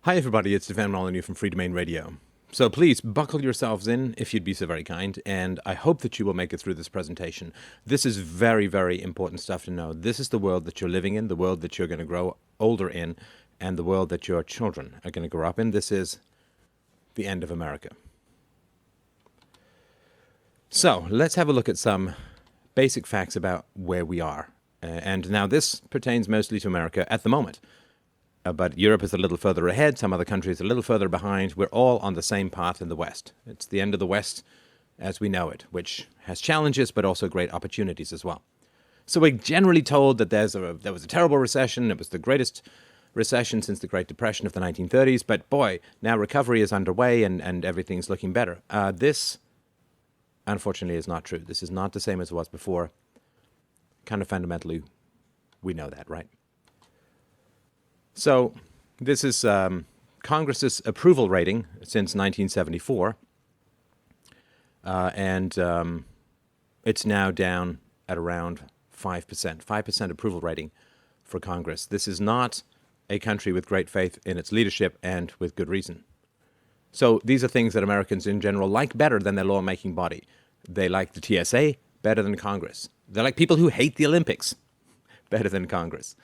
Hi everybody, it's Stefan Molyneux from Free Domain Radio. So please buckle yourselves in if you'd be so very kind, and I hope that you will make it through this presentation. This is very, very important stuff to know. This is the world that you're living in, the world that you're going to grow older in, and the world that your children are going to grow up in. This is the end of America. So let's have a look at some basic facts about where we are. And now this pertains mostly to America at the moment. But Europe is a little further ahead, some other countries a little further behind. We're all on the same path in the West. It's the end of the West as we know it, which has challenges but also great opportunities as well. So we're generally told that there was a terrible recession. It was the greatest recession since the Great Depression of the 1930s. But boy, now recovery is underway and everything's looking better. This, unfortunately, is not true. This is not the same as it was before. Kind of fundamentally, we know that, right? So this is Congress's approval rating since 1974, and it's now down at around 5%. 5% approval rating for Congress. This is not a country with great faith in its leadership, and with good reason. So these are things that Americans in general like better than their lawmaking body. They like the TSA better than Congress. They're like people who hate the Olympics better than Congress.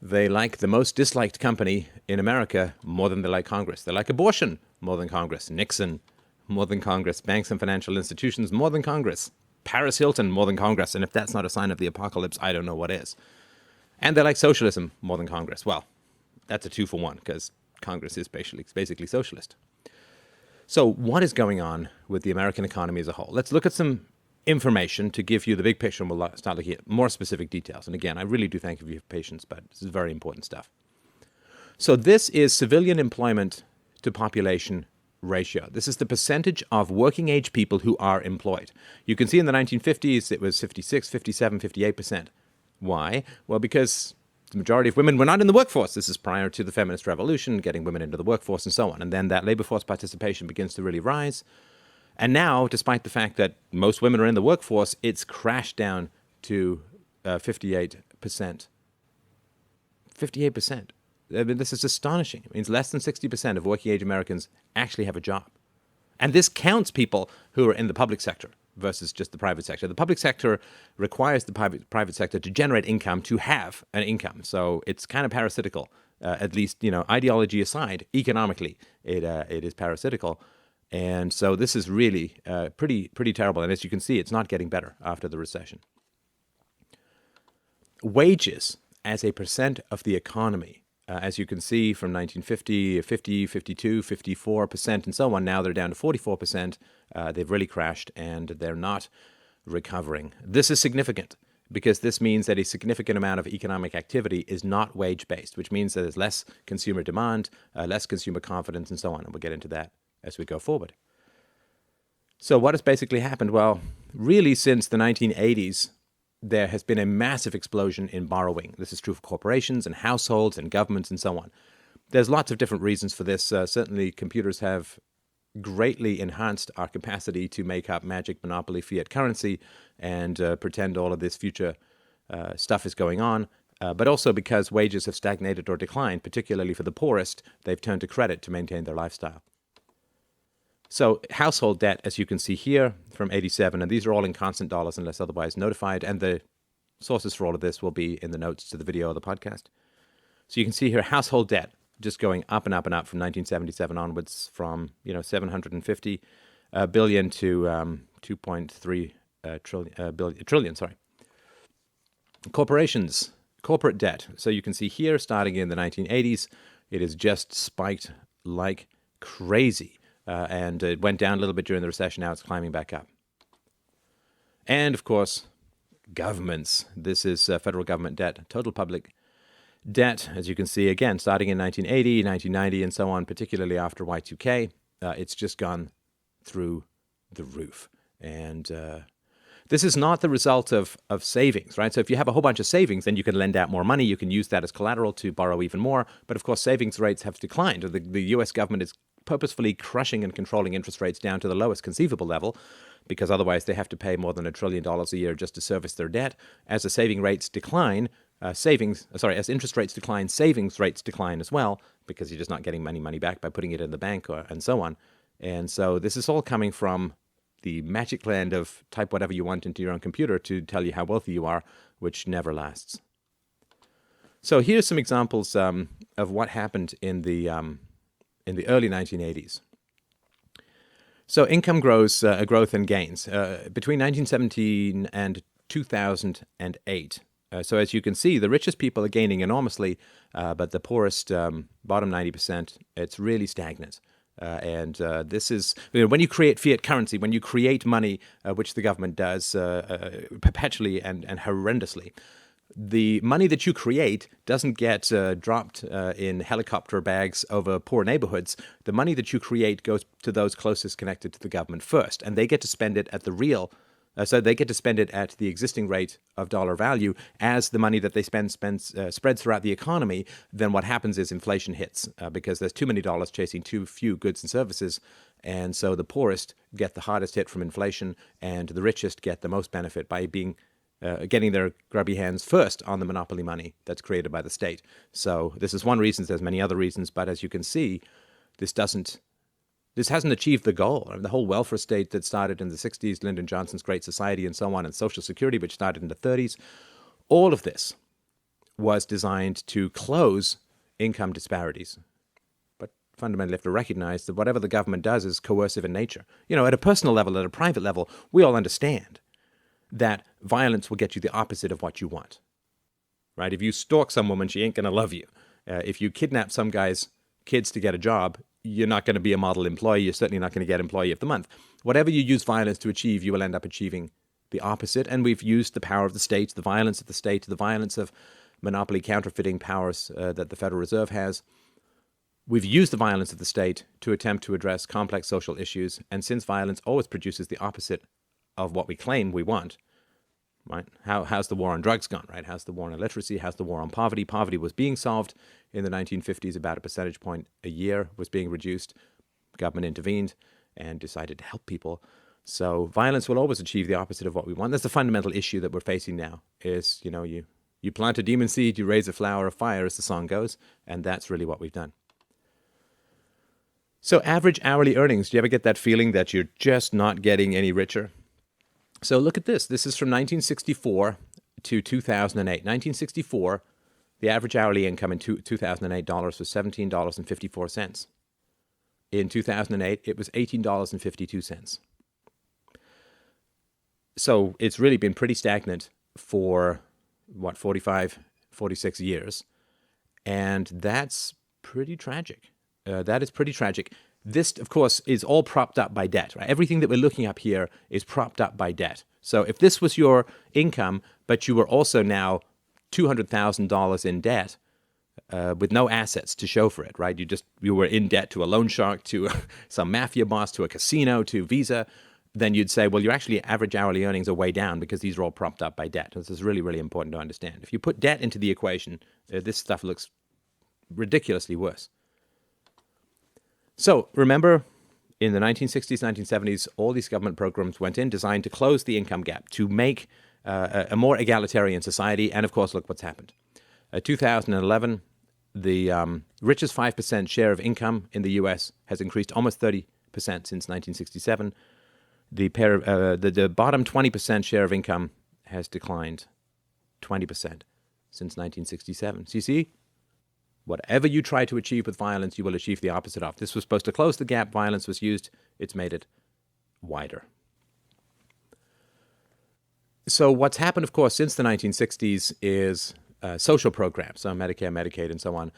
They like the most disliked company in America more than they like Congress. They like abortion more than Congress. Nixon more than Congress. Banks and financial institutions more than Congress. Paris Hilton more than Congress. And if that's not a sign of the apocalypse, I don't know what is. And they like socialism more than Congress. Well, that's a 2-for-1 because Congress is basically socialist. So what is going on with the American economy as a whole? Let's look at some information to give you the big picture, and we'll start looking at more specific details. And again, I really do thank you for your patience, but this is very important stuff. So this is civilian employment to population ratio. This is the percentage of working age people who are employed. You can see in the 1950s it was 56, 57, 58%. Why? Well, because the majority of women were not in the workforce. This is prior to the feminist revolution, getting women into the workforce and so on. And then that labor force participation begins to really rise. And now, despite the fact that most women are in the workforce, it's crashed down to 58%. 58%. I mean, this is astonishing. It means less than 60% of working-age Americans actually have a job. And this counts people who are in the public sector versus just the private sector. The public sector requires the private sector to generate income to have an income. So it's kind of parasitical, at least, ideology aside, economically, it is parasitical. And so this is really pretty terrible. And as you can see, it's not getting better after the recession. Wages as a percent of the economy, as you can see from 1950, 50, 52, 54%, and so on. Now they're down to 44%. They've really crashed, and they're not recovering. This is significant because this means that a significant amount of economic activity is not wage-based, which means that there's less consumer demand, less consumer confidence, and so on. And we'll get into that as we go forward. So what has basically happened? Well, really since the 1980s, there has been a massive explosion in borrowing. This is true for corporations and households and governments and so on. There's lots of different reasons for this. Certainly computers have greatly enhanced our capacity to make up magic monopoly fiat currency and pretend all of this future stuff is going on. But also because wages have stagnated or declined, particularly for the poorest, they've turned to credit to maintain their lifestyle. So household debt, as you can see here, from 87, and these are all in constant dollars unless otherwise notified, and the sources for all of this will be in the notes to the video or the podcast. So you can see here household debt just going up and up and up from 1977 onwards, from 750 billion to 2.3 trillion. Corporations, corporate debt. So you can see here, starting in the 1980s, it has just spiked like crazy. And it went down a little bit during the recession. Now it's climbing back up. And, of course, governments. This is federal government debt, total public debt, as you can see, again, starting in 1980, 1990, and so on, particularly after Y2K. It's just gone through the roof. And this is not the result of savings, right? So if you have a whole bunch of savings, then you can lend out more money. You can use that as collateral to borrow even more. But, of course, savings rates have declined. The U.S. government is purposefully crushing and controlling interest rates down to the lowest conceivable level, because otherwise they have to pay more than $1 trillion a year just to service their debt. As the saving rates decline, as interest rates decline, savings rates decline as well, because you're just not getting any money back by putting it in the bank and so on. And so this is all coming from the magic land of type whatever you want into your own computer to tell you how wealthy you are, which never lasts. So here's some examples of what happened in the early 1980s. So income growth and gains between 1917 and 2008. So as you can see, the richest people are gaining enormously, but the poorest, bottom 90%, it's really stagnant. And this is, when you create fiat currency, when you create money, which the government does perpetually and horrendously, the money that you create doesn't get dropped in helicopter bags over poor neighborhoods. The money that you create goes to those closest connected to the government first, and they get to spend it at the real. So they get to spend it at the existing rate of dollar value. As the money that they spend spreads throughout the economy, then what happens is inflation hits because there's too many dollars chasing too few goods and services. And so the poorest get the hardest hit from inflation, and the richest get the most benefit by getting their grubby hands first on the monopoly money that's created by the state. So this is one reason. There's many other reasons, but as you can see, this hasn't achieved the goal. I mean, the whole welfare state that started in the 60s, Lyndon Johnson's Great Society and so on, and Social Security, which started in the 30s, all of this was designed to close income disparities. But fundamentally, you have to recognize that whatever the government does is coercive in nature. At a personal level, at a private level, we all understand that violence will get you the opposite of what you want, right? If you stalk some woman, she ain't going to love you. If you kidnap some guy's kids to get a job, you're not going to be a model employee. You're certainly not going to get Employee of the Month. Whatever you use violence to achieve, you will end up achieving the opposite. And we've used the power of the state, the violence of the state, the violence of monopoly counterfeiting powers that the Federal Reserve has. We've used the violence of the state to attempt to address complex social issues. And since violence always produces the opposite of what we claim we want, right? How's the war on drugs gone, right? How's the war on illiteracy? How's the war on poverty? Poverty was being solved in the 1950s. About a percentage point a year was being reduced. Government intervened and decided to help people. So violence will always achieve the opposite of what we want. That's the fundamental issue that we're facing now is, you plant a demon seed, you raise a flower of fire, as the song goes, and that's really what we've done. So average hourly earnings, do you ever get that feeling that you're just not getting any richer? So look at this. This is from 1964 to 2008. 1964, the average hourly income in 2008 dollars was $17.54. In 2008, it was $18.52. So it's really been pretty stagnant for, 45, 46 years. And that's pretty tragic. That is pretty tragic. This, of course, is all propped up by debt, right? Everything that we're looking up here is propped up by debt. So if this was your income, but you were also now $200,000 in debt with no assets to show for it, right? You were in debt to a loan shark, to some mafia boss, to a casino, to Visa, then you'd say, well, your actually average hourly earnings are way down because these are all propped up by debt. This is really, really important to understand. If you put debt into the equation, this stuff looks ridiculously worse. So remember, in the 1960s, 1970s, all these government programs went in designed to close the income gap, to make a more egalitarian society. And of course, look what's happened. 2011, the richest 5% share of income in the U.S. has increased almost 30% since 1967. The bottom 20% share of income has declined 20% since 1967. So you see, whatever you try to achieve with violence, you will achieve the opposite of. This was supposed to close the gap. Violence was used. It's made it wider. So what's happened, of course, since the 1960s is social programs, so Medicare, Medicaid, and so on,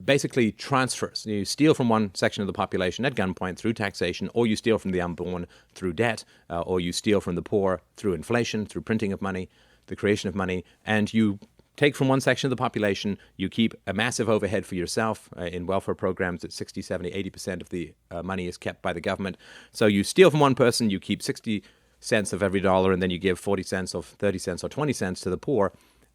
basically transfers. You steal from one section of the population at gunpoint through taxation, or you steal from the unborn through debt, or you steal from the poor through inflation, through printing of money, the creation of money, and you take from one section of the population, you keep a massive overhead for yourself. In welfare programs, it's 60, 70, 80% of the money is kept by the government. So you steal from one person, you keep 60 cents of every dollar, and then you give 40 cents or 30 cents or 20 cents to the poor.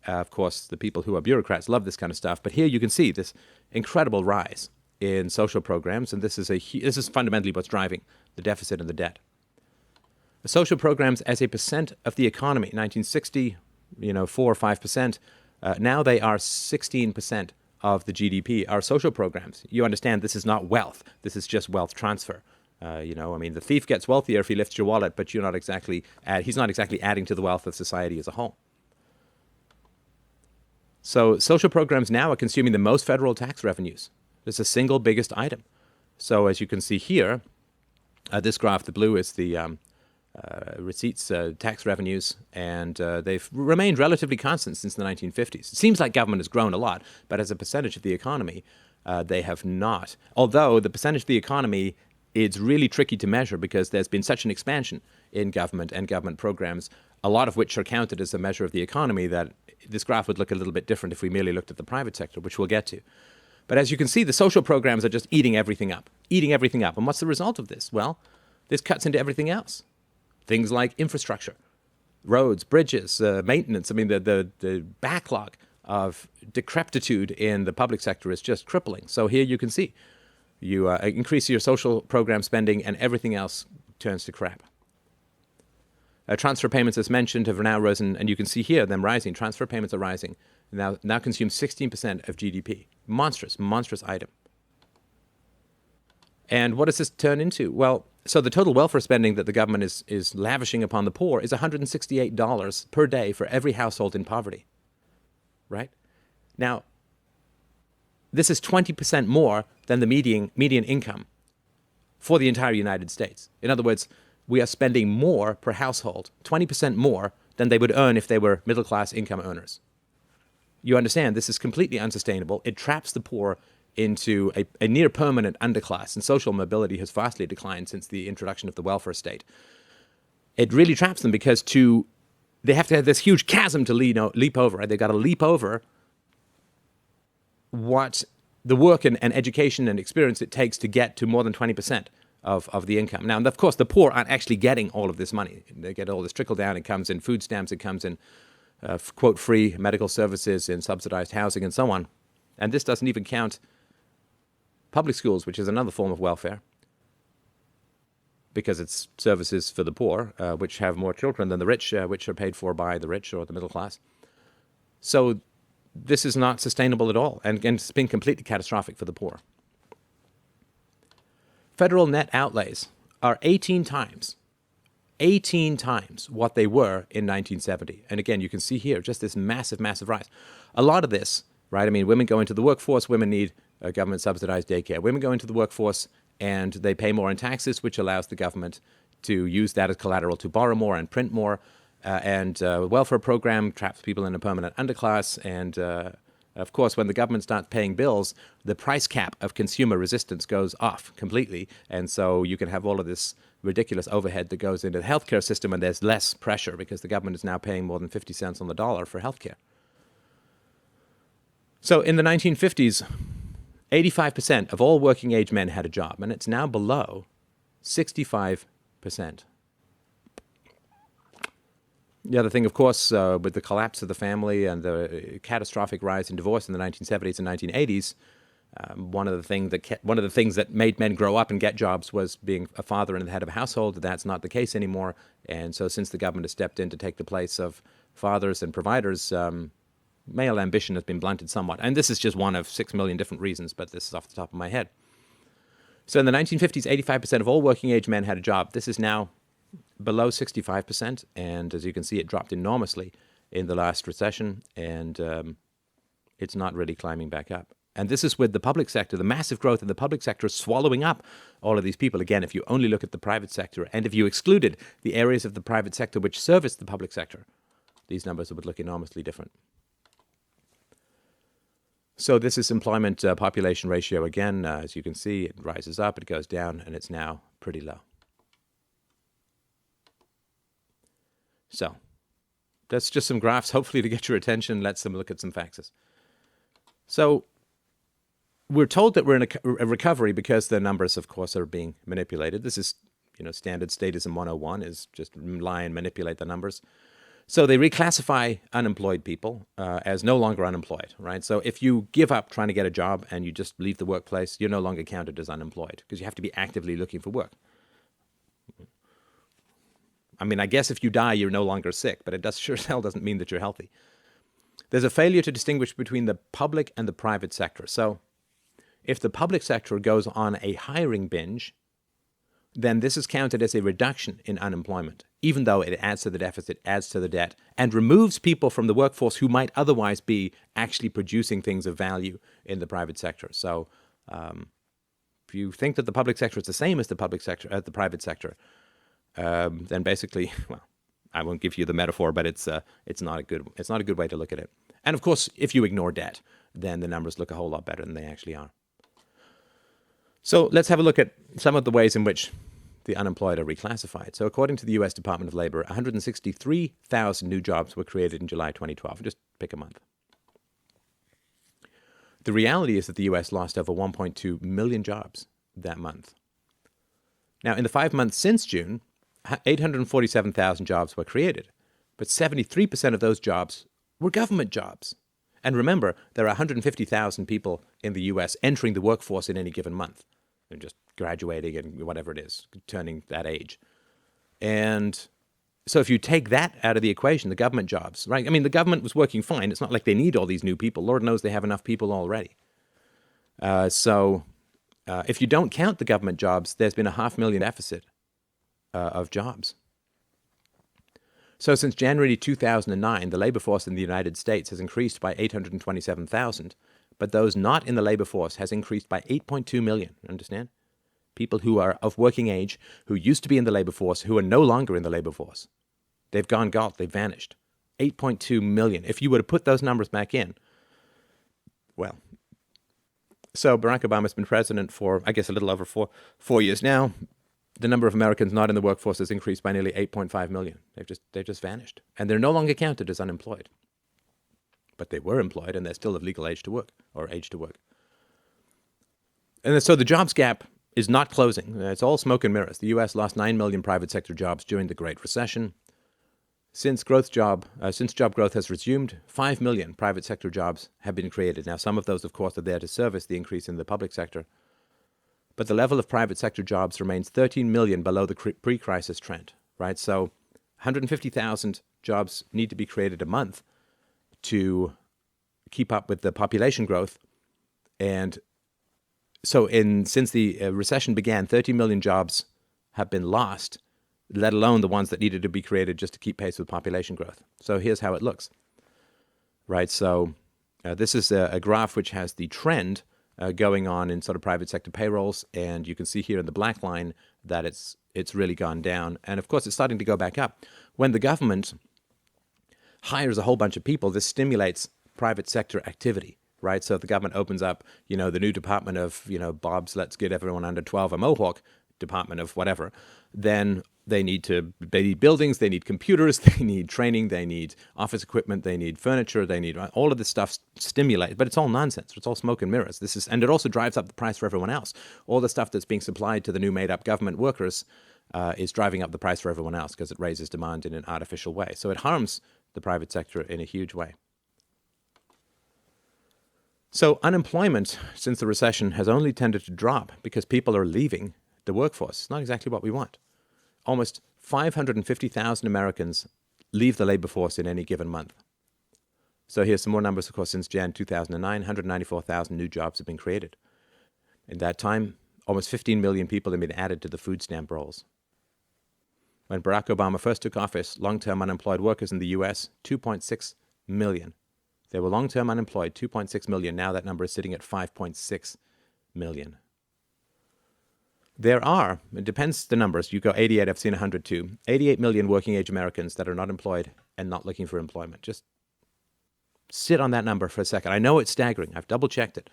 Of course, the people who are bureaucrats love this kind of stuff. But here you can see this incredible rise in social programs, and this is fundamentally what's driving the deficit and the debt. The social programs as a percent of the economy, 1960, 4 or 5%. Now they are 16% of the GDP, are social programs. You understand this is not wealth. This is just wealth transfer. The thief gets wealthier if he lifts your wallet, but he's not exactly adding to the wealth of society as a whole. So social programs now are consuming the most federal tax revenues. It's the single biggest item. So as you can see here, this graph, the blue is the receipts, tax revenues, and they've remained relatively constant since the 1950s. It seems like government has grown a lot, but as a percentage of the economy, they have not. Although the percentage of the economy is really tricky to measure because there's been such an expansion in government and government programs, a lot of which are counted as a measure of the economy, that this graph would look a little bit different if we merely looked at the private sector, which we'll get to. But as you can see, the social programs are just eating everything up. And what's the result of this? Well, this cuts into everything else. Things like infrastructure, roads, bridges, maintenance. The backlog of decrepitude in the public sector is just crippling. So here you can see, you increase your social program spending and everything else turns to crap. Transfer payments, as mentioned, have now risen, and you can see here them rising. Transfer payments are rising, now consume 16% of GDP. Monstrous item. And what does this turn into? Well, so the total welfare spending that the government is lavishing upon the poor is $168 per day for every household in poverty, right? Now, this is 20% more than the median income for the entire United States. In other words, we are spending more per household, 20% more than they would earn if they were middle-class income earners. You understand, this is completely unsustainable. It traps the poor into a near-permanent underclass, and social mobility has vastly declined since the introduction of the welfare state. It really traps them because they have to have this huge chasm to leap over. Right? They've got to leap over what the work and education and experience it takes to get to more than 20% of the income. Now, of course, the poor aren't actually getting all of this money. They get all this trickle down. It comes in food stamps. It comes in, quote, free medical services, in subsidized housing, and so on. And this doesn't even count public schools, which is another form of welfare, because it's services for the poor, which have more children than the rich, which are paid for by the rich or the middle class. So this is not sustainable at all, and it's been completely catastrophic for the poor. Federal net outlays are 18 times what they were in 1970. And again, you can see here just this massive rise. A lot of this, right? Women go into the workforce, women need government subsidized daycare. Women go into the workforce and they pay more in taxes, which allows the government to use that as collateral to borrow more and print more. The welfare program traps people in a permanent underclass. And of course, when the government starts paying bills, the price cap of consumer resistance goes off completely. And so you can have all of this ridiculous overhead that goes into the healthcare system, and there's less pressure because the government is now paying more than 50 cents on the dollar for healthcare. So in the 1950s, 85% of all working age men had a job, and it's now below 65%. The other thing, of course, with the collapse of the family and the catastrophic rise in divorce in the 1970s and 1980s, one of the things that made men grow up and get jobs was being a father and the head of a household. That's not the case anymore. And so since the government has stepped in to take the place of fathers and providers, male ambition has been blunted somewhat. And this is just one of 6 million different reasons, but this is off the top of my head. So in the 1950s, 85% of all working age men had a job. This is now below 65%, and as you can see, it dropped enormously in the last recession, and it's not really climbing back up. And this is with the public sector, the massive growth in the public sector swallowing up all of these people. Again, if you only look at the private sector, and if you excluded the areas of the private sector which service the public sector, these numbers would look enormously different. So this is employment population ratio again. As you can see, it rises up, it goes down, and it's now pretty low. So that's just some graphs, hopefully to get your attention. Let's look at some facts. So we're told that we're in a recovery because the numbers, of course, are being manipulated. This is, standard statism 101 is just lie and manipulate the numbers. So they reclassify unemployed people as no longer unemployed, right? So if you give up trying to get a job and you just leave the workplace, you're no longer counted as unemployed because you have to be actively looking for work. I guess if you die, you're no longer sick, but it sure as hell doesn't mean that you're healthy. There's a failure to distinguish between the public and the private sector. So if the public sector goes on a hiring binge, then this is counted as a reduction in unemployment, even though it adds to the deficit, adds to the debt, and removes people from the workforce who might otherwise be actually producing things of value in the private sector. So if you think that the public sector is the same as the private sector, then basically, well, I won't give you the metaphor, but it's not a good way to look at it. And of course, if you ignore debt, then the numbers look a whole lot better than they actually are. So let's have a look at some of the ways in which the unemployed are reclassified. So according to the U.S. Department of Labor, 163,000 new jobs were created in July 2012. Just pick a month. The reality is that the U.S. lost over 1.2 million jobs that month. Now, in the 5 months since June, 847,000 jobs were created, but 73% of those jobs were government jobs. And remember, there are 150,000 people in the U.S. entering the workforce in any given month. They're just graduating and whatever it is, turning that age. And so if you take that out of the equation, the government jobs, right? I mean, the government was working fine. It's not like they need all these new people. Lord knows they have enough people already. So if you don't count the government jobs, there's been a 500,000 deficit of jobs. So since January 2009, the labor force in the United States has increased by 827,000, but those not in the labor force has increased by 8.2 million, understand? People who are of working age, who used to be in the labor force, who are no longer in the labor force. They've gone gone, they've vanished. 8.2 million. If you were to put those numbers back in, well, so Barack Obama's been president for, I guess, a little over four years now. The number of Americans not in the workforce has increased by nearly 8.5 million. They've just vanished. And they're no longer counted as unemployed. But they were employed, and they're still of legal age to work, or age to work. And so the jobs gap is not closing. It's all smoke and mirrors. The U.S. lost 9 million private sector jobs during the Great Recession. Since job growth has resumed, 5 million private sector jobs have been created. Now, some of those, of course, are there to service the increase in the public sector. But the level of private sector jobs remains 13 million below the pre-crisis trend, right? So 150,000 jobs need to be created a month to keep up with the population growth. And so since the recession began, 30 million jobs have been lost, let alone the ones that needed to be created just to keep pace with population growth. So here's how it looks, right? So this is a graph which has the trend going on in sort of private sector payrolls, and you can see here in the black line that it's really gone down. And of course, it's starting to go back up. When the government hires a whole bunch of people, this stimulates private sector activity, right? So if the government opens up, the new department of, Bob's Let's Get Everyone Under 12 a Mohawk, department of whatever, then they need buildings, they need computers, they need training, they need office equipment, they need furniture, they need all of this stuff stimulated, but it's all nonsense. It's all smoke and mirrors. And it also drives up the price for everyone else. All the stuff that's being supplied to the new made-up government workers is driving up the price for everyone else because it raises demand in an artificial way. So it harms the private sector in a huge way. So unemployment since the recession has only tended to drop because people are leaving the workforce. It's not exactly what we want. Almost 550,000 Americans leave the labor force in any given month. So here's some more numbers, of course, since Jan 2009, 194,000 new jobs have been created. In that time, almost 15 million people have been added to the food stamp rolls. When Barack Obama first took office, long-term unemployed workers in the U.S., 2.6 million. There were long-term unemployed, 2.6 million. Now that number is sitting at 5.6 million. There are, it depends the numbers, you go 88, I've seen 102, 88 million working age Americans that are not employed and not looking for employment. Just sit on that number for a second. I know it's staggering. I've double checked it.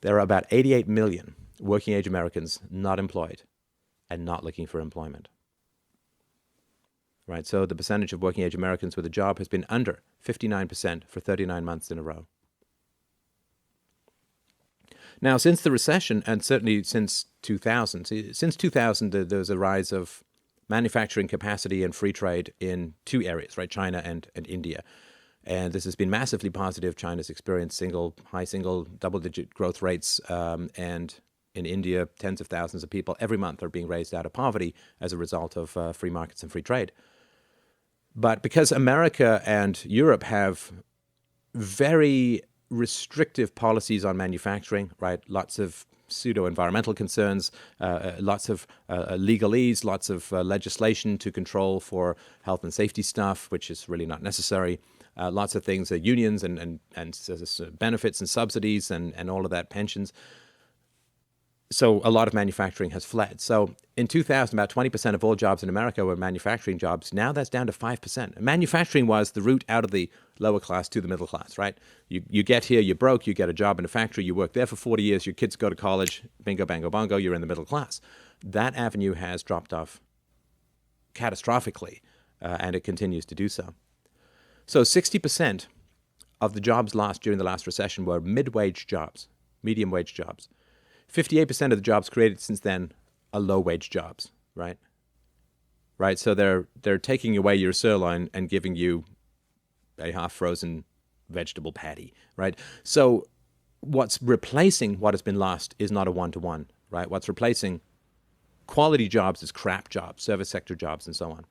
There are about 88 million working age Americans not employed and not looking for employment. Right, so the percentage of working age Americans with a job has been under 59% for 39 months in a row. Now, since the recession, and certainly since 2000, there was a rise of manufacturing capacity and free trade in two areas, right? China and India. And this has been massively positive. China's experienced high single, double-digit growth rates, and in India, tens of thousands of people every month are being raised out of poverty as a result of free markets and free trade. But because America and Europe have very restrictive policies on manufacturing, right? Lots of pseudo-environmental concerns, lots of legalese, lots of legislation to control for health and safety stuff, which is really not necessary. Lots of things, unions and benefits and subsidies and all of that, pensions. So a lot of manufacturing has fled. So in 2000, about 20% of all jobs in America were manufacturing jobs. Now that's down to 5%. Manufacturing was the route out of the lower class to the middle class, right? You get here, you're broke, you get a job in a factory, you work there for 40 years, your kids go to college, bingo, bango, bongo, you're in the middle class. That avenue has dropped off catastrophically, and it continues to do so. So 60% of the jobs lost during the last recession were mid-wage jobs, medium-wage jobs. 58% of the jobs created since then are low-wage jobs, right? Right, so they're taking away your sirloin and giving you a half-frozen vegetable patty, right? So what's replacing what has been lost is not a one-to-one, right? What's replacing quality jobs is crap jobs, service sector jobs, and so on.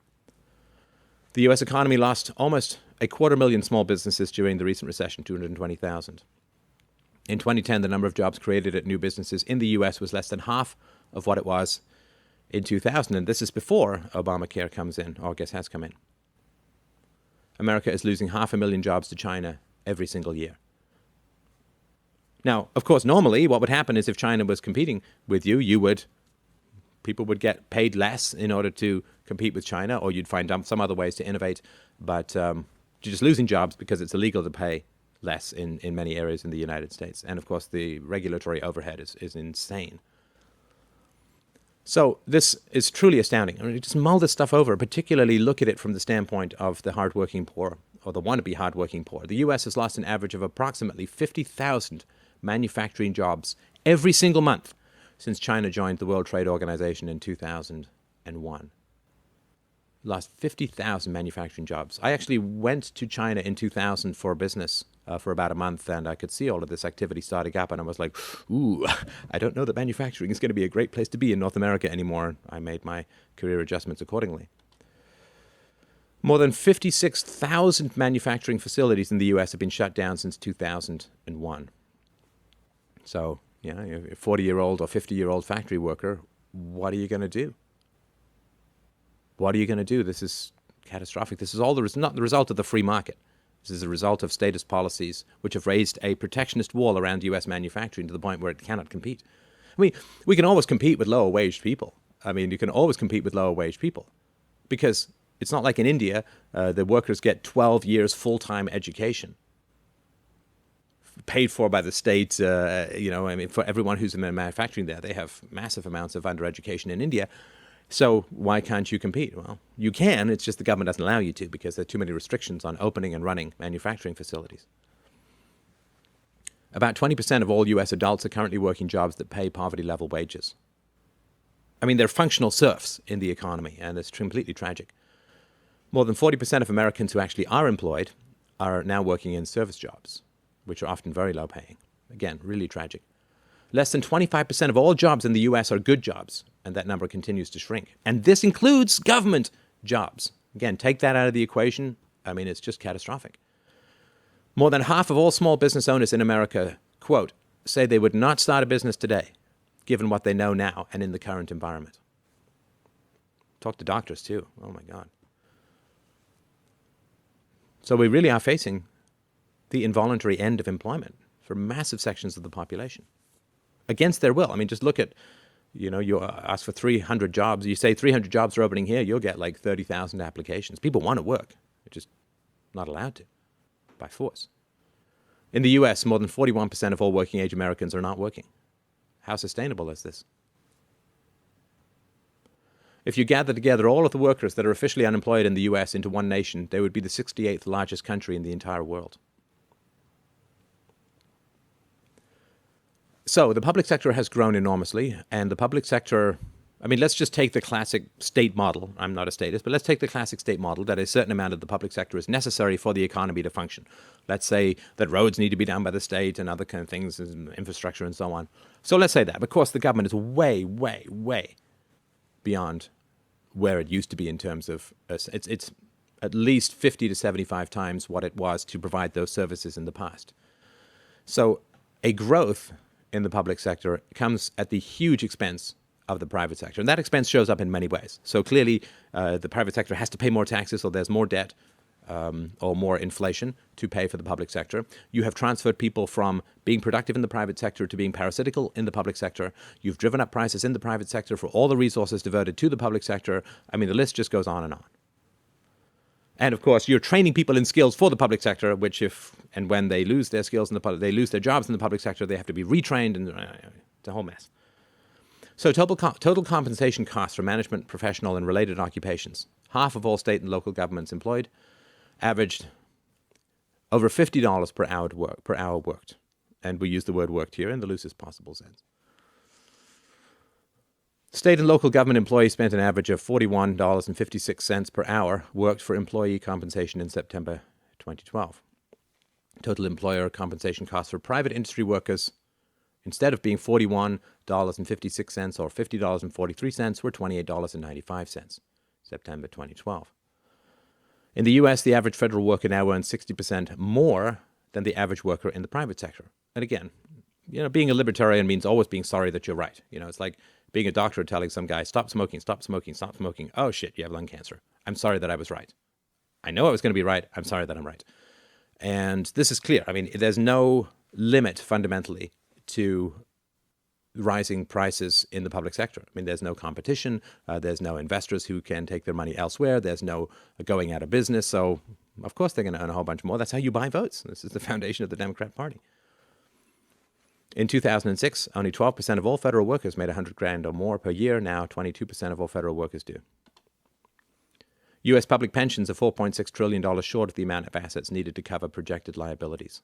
The U.S. economy lost almost 250,000 small businesses during the recent recession, 220,000. In 2010, the number of jobs created at new businesses in the U.S. was less than half of what it was in 2000. And this is before Obamacare comes in, or I guess has come in. America is losing 500,000 jobs to China every single year. Now, of course, normally what would happen is if China was competing with you, people would get paid less in order to compete with China, or you'd find some other ways to innovate. But you're just losing jobs because it's illegal to pay less in many areas in the United States. And of course, the regulatory overhead is insane. So this is truly astounding. I mean, just mull this stuff over, particularly look at it from the standpoint of the hardworking poor, or the wannabe hardworking poor. The U.S. has lost an average of approximately 50,000 manufacturing jobs every single month since China joined the World Trade Organization in 2001. Lost 50,000 manufacturing jobs. I actually went to China in 2000 for business for about a month, and I could see all of this activity starting up, and I was like, ooh, I don't know that manufacturing is going to be a great place to be in North America anymore. I made my career adjustments accordingly. More than 56,000 manufacturing facilities in the U.S. have been shut down since 2001. So, you're a 40-year-old or 50-year-old factory worker, what are you going to do? What are you going to do? This is catastrophic. This is all not the result of the free market. This is a result of statist policies which have raised a protectionist wall around U.S. manufacturing to the point where it cannot compete. I mean, we can always compete with lower-waged people. I mean, you can always compete with lower-waged people because it's not like in India, the workers get 12 years full-time education paid for by the state. For everyone who's in manufacturing there, they have massive amounts of undereducation in India. So why can't you compete? Well, you can. It's just the government doesn't allow you to because there are too many restrictions on opening and running manufacturing facilities. About 20% of all U.S. adults are currently working jobs that pay poverty-level wages. I mean, they're functional serfs in the economy, and it's completely tragic. More than 40% of Americans who actually are employed are now working in service jobs, which are often very low paying. Again, really tragic. Less than 25% of all jobs in the U.S. are good jobs, and that number continues to shrink. And this includes government jobs. Again, take that out of the equation. I mean, it's just catastrophic. More than half of all small business owners in America, quote, say they would not start a business today, given what they know now and in the current environment. Talk to doctors, too. Oh, my God. So we really are facing the involuntary end of employment for massive sections of the population. Against their will. I mean, just look at, you ask for 300 jobs. You say 300 jobs are opening here, you'll get like 30,000 applications. People want to work. They're just not allowed to by force. In the U.S., more than 41% of all working-age Americans are not working. How sustainable is this? If you gather together all of the workers that are officially unemployed in the U.S. into one nation, they would be the 68th largest country in the entire world. So the public sector has grown enormously, and the public sector, I mean, let's just take the classic state model. I'm not a statist, but let's take the classic state model that a certain amount of the public sector is necessary for the economy to function. Let's say that roads need to be done by the state and other kind of things, infrastructure and so on. So let's say that. Of course, the government is way, way, way beyond where it used to be in terms of, it's at least 50 to 75 times what it was to provide those services in the past. So a growth in the public sector comes at the huge expense of the private sector. And that expense shows up in many ways. So clearly, the private sector has to pay more taxes, so there's more debt or more inflation to pay for the public sector. You have transferred people from being productive in the private sector to being parasitical in the public sector. You've driven up prices in the private sector for all the resources diverted to the public sector. I mean, the list just goes on and on. And of course, you're training people in skills for the public sector, which if and when they lose their skills in the public, they lose their jobs in the public sector, they have to be retrained, and it's a whole mess. So total compensation costs for management, professional, and related occupations, half of all state and local governments employed, averaged over $50 per hour worked. And we use the word worked here in the loosest possible sense. State and local government employees spent an average of $41.56 per hour worked for employee compensation in September 2012. Total employer compensation costs for private industry workers, instead of being $41.56 or $50.43, were $28.95, September 2012. In the US, the average federal worker now earns 60% more than the average worker in the private sector. And again, being a libertarian means always being sorry that you're right. It's like being a doctor telling some guy, stop smoking, stop smoking, stop smoking. Oh shit, you have lung cancer. I'm sorry that I was right. I know I was going to be right. I'm sorry that I'm right. And this is clear. I mean, there's no limit fundamentally to rising prices in the public sector. I mean, there's no competition. There's no investors who can take their money elsewhere. There's no going out of business. So, of course, they're going to earn a whole bunch more. That's how you buy votes. This is the foundation of the Democrat Party. In 2006, only 12% of all federal workers made $100,000 or more per year. Now, 22% of all federal workers do. U.S. public pensions are $4.6 trillion short of the amount of assets needed to cover projected liabilities.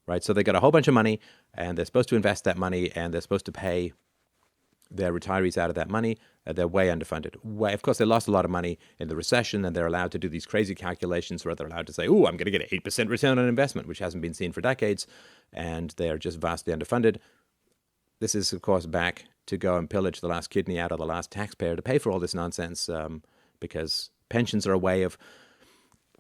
Right? So they got a whole bunch of money, and they're supposed to invest that money, and they're supposed to pay their retirees out of that money. They're way underfunded. Of course, they lost a lot of money in the recession, and they're allowed to do these crazy calculations where they're allowed to say, I'm going to get an 8% return on investment, which hasn't been seen for decades, and they are just vastly underfunded. This is, of course, back to go and pillage the last kidney out of the last taxpayer to pay for all this nonsense, because pensions are a way of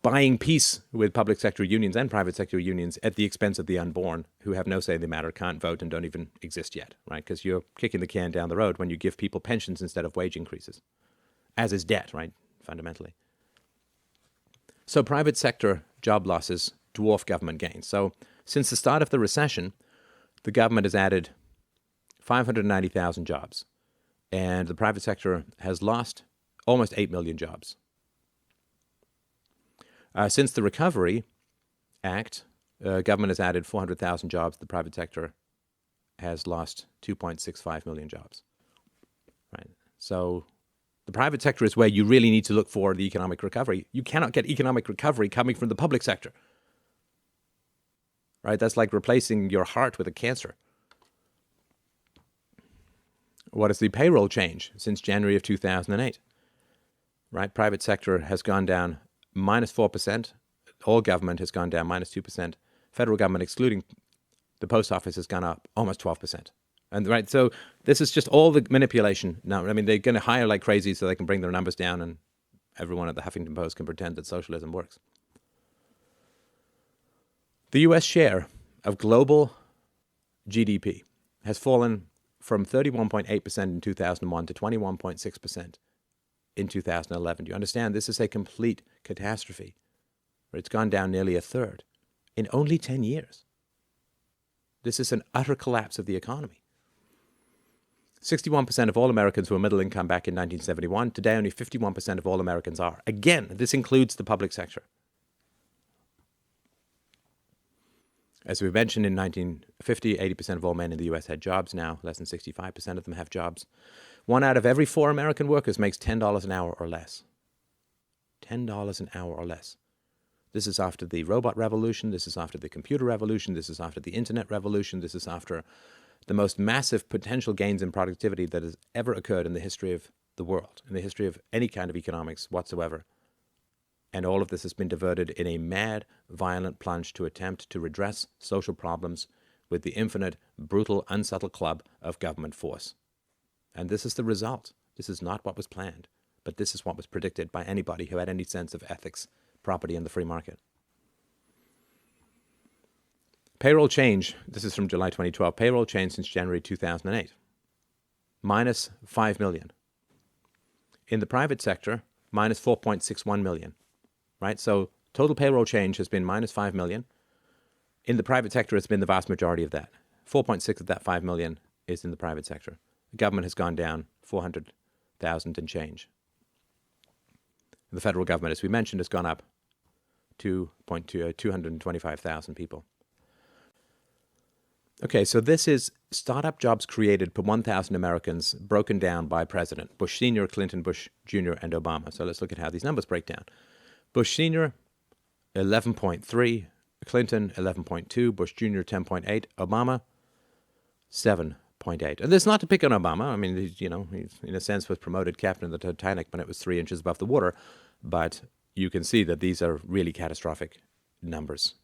buying peace with public sector unions and private sector unions at the expense of the unborn, who have no say in the matter, can't vote, and don't even exist yet, right? Because you're kicking the can down the road when you give people pensions instead of wage increases, as is debt, right, fundamentally. So private sector job losses dwarf government gains. So since the start of the recession, the government has added 590,000 jobs, and the private sector has lost almost 8 million jobs. Since the Recovery Act, government has added 400,000 jobs. The private sector has lost 2.65 million jobs. Right. So the private sector is where you really need to look for the economic recovery. You cannot get economic recovery coming from the public sector. Right. That's like replacing your heart with a cancer. What is the payroll change since January of 2008? Right. Private sector has gone down minus 4%. All government has gone down minus 2%. Federal government, excluding the post office, has gone up almost 12%. And right, so this is just all the manipulation. Now, I mean, they're going to hire like crazy so they can bring their numbers down, and everyone at the Huffington Post can pretend that socialism works. The U.S. share of global GDP has fallen from 31.8% in 2001 to 21.6% in 2011. Do you understand? This is a complete catastrophe. It's gone down nearly a third in only 10 years. This is an utter collapse of the economy. 61% of all Americans were middle income back in 1971. Today, only 51% of all Americans are. Again, this includes the public sector. As we mentioned, in 1950, 80% of all men in the U.S. had jobs. Now, less than 65% of them have jobs. 1 out of every 4 American workers makes $10 an hour or less. $10 an hour or less. This is after the robot revolution. This is after the computer revolution. This is after the internet revolution. This is after the most massive potential gains in productivity that has ever occurred in the history of the world, in the history of any kind of economics whatsoever. And all of this has been diverted in a mad, violent plunge to attempt to redress social problems with the infinite, brutal, unsubtle club of government force. And this is the result. This is not what was planned, but this is what was predicted by anybody who had any sense of ethics property in the free market. Payroll change, this is from July 2012, payroll change since January 2008, minus 5 million. In the private sector, minus 4.61 million, right? So total payroll change has been minus 5 million. In the private sector, it's been the vast majority of that. 4.6 of that 5 million is in the private sector. The government has gone down 400,000 and change. The federal government, as we mentioned, has gone up 225,000 people. Okay, so this is startup jobs created per 1,000 Americans broken down by president. Bush Sr., Clinton, Bush Jr., and Obama. So let's look at how these numbers break down. Bush Sr., 11.3, Clinton, 11.2, Bush Jr., 10.8, Obama, 7.8. And this is not to pick on Obama. I mean, he, in a sense was promoted captain of the Titanic when it was 3 inches above the water. But you can see that these are really catastrophic numbers.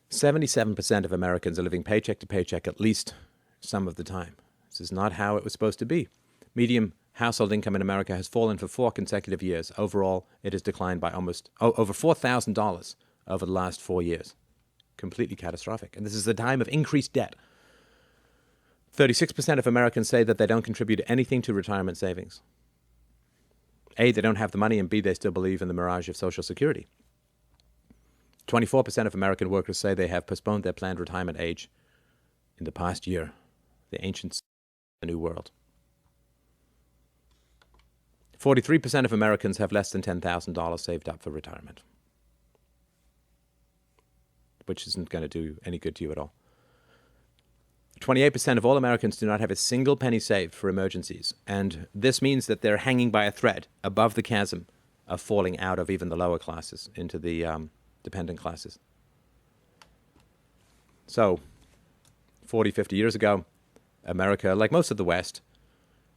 77% of Americans are living paycheck to paycheck at least some of the time. This is not how it was supposed to be. Median household income in America has fallen for 4 consecutive years. Overall, it has declined by over $4,000 over the last 4 years. Completely catastrophic. And this is a time of increased debt. 36% of Americans say that they don't contribute anything to retirement savings. A, they don't have the money, and B, they still believe in the mirage of Social Security. 24% of American workers say they have postponed their planned retirement age in the past year. The ancient, the new world. 43% of Americans have less than $10,000 saved up for retirement, which isn't going to do any good to you at all. 28% of all Americans do not have a single penny saved for emergencies, and this means that they're hanging by a thread above the chasm of falling out of even the lower classes into the dependent classes. So, 40, 50 years ago, America, like most of the West,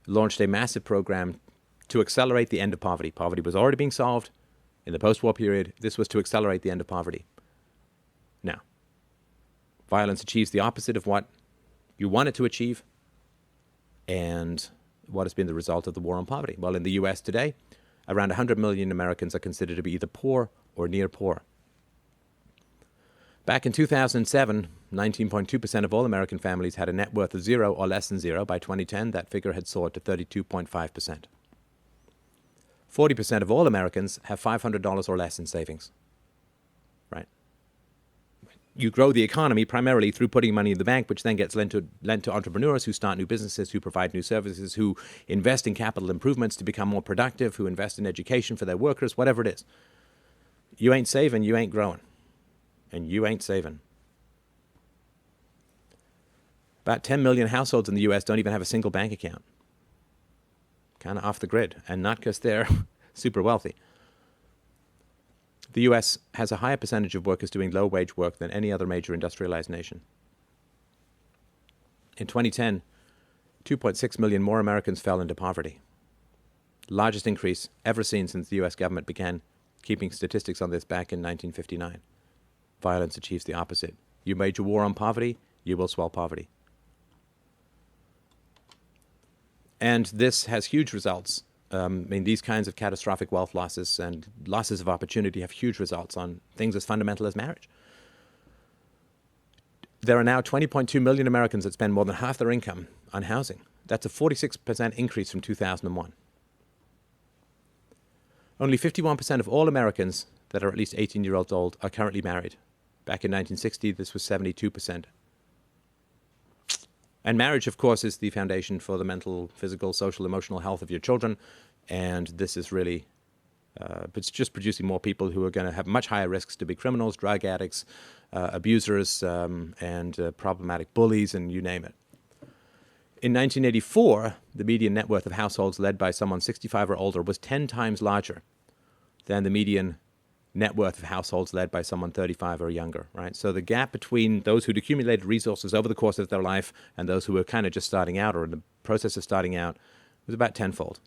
launched a massive program to accelerate the end of poverty. Poverty was already being solved in the post-war period. This was to accelerate the end of poverty. Now, violence achieves the opposite of what you want it to achieve, and what has been the result of the war on poverty? Well, in the U.S. today, around 100 million Americans are considered to be either poor or near poor. Back in 2007, 19.2% of all American families had a net worth of zero or less than zero. By 2010, that figure had soared to 32.5%. 40% of all Americans have $500 or less in savings. Right? You grow the economy primarily through putting money in the bank, which then gets lent to entrepreneurs who start new businesses, who provide new services, who invest in capital improvements to become more productive, who invest in education for their workers, whatever it is. You ain't saving, you ain't growing. And you ain't saving. About 10 million households in the U.S. don't even have a single bank account. Kind of off the grid, and not because they're super wealthy. The U.S. has a higher percentage of workers doing low-wage work than any other major industrialized nation. In 2010, 2.6 million more Americans fell into poverty. Largest increase ever seen since the U.S. government began keeping statistics on this back in 1959. Violence achieves the opposite. You wage a war on poverty, you will swell poverty. And this has huge results. These kinds of catastrophic wealth losses and losses of opportunity have huge results on things as fundamental as marriage. There are now 20.2 million Americans that spend more than half their income on housing. That's a 46% increase from 2001. Only 51% of all Americans that are at least 18 years old are currently married. Back in 1960, this was 72%. And marriage, of course, is the foundation for the mental, physical, social, emotional health of your children. And this is really, it's just producing more people who are going to have much higher risks to be criminals, drug addicts, abusers, and problematic bullies, and you name it. In 1984, the median net worth of households led by someone 65 or older was 10 times larger than the median net worth of households led by someone 35 or younger, right? So the gap between those who'd accumulated resources over the course of their life and those who were kind of just starting out or in the process of starting out was about tenfold.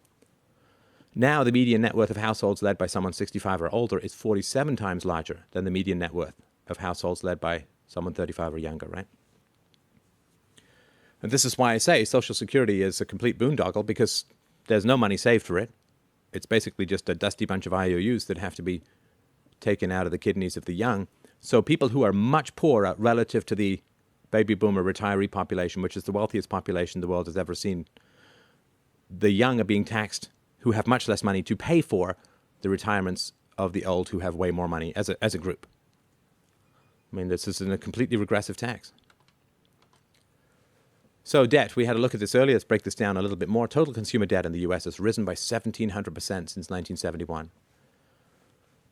Now the median net worth of households led by someone 65 or older is 47 times larger than the median net worth of households led by someone 35 or younger, right? And this is why I say Social Security is a complete boondoggle, because there's no money saved for it. It's basically just a dusty bunch of IOUs that have to be taken out of the kidneys of the young. So people who are much poorer relative to the baby boomer retiree population, which is the wealthiest population the world has ever seen, the young are being taxed who have much less money to pay for the retirements of the old who have way more money as a group. I mean, this is a completely regressive tax. So debt, we had a look at this earlier. Let's break this down a little bit more. Total consumer debt in the US has risen by 1,700% since 1971.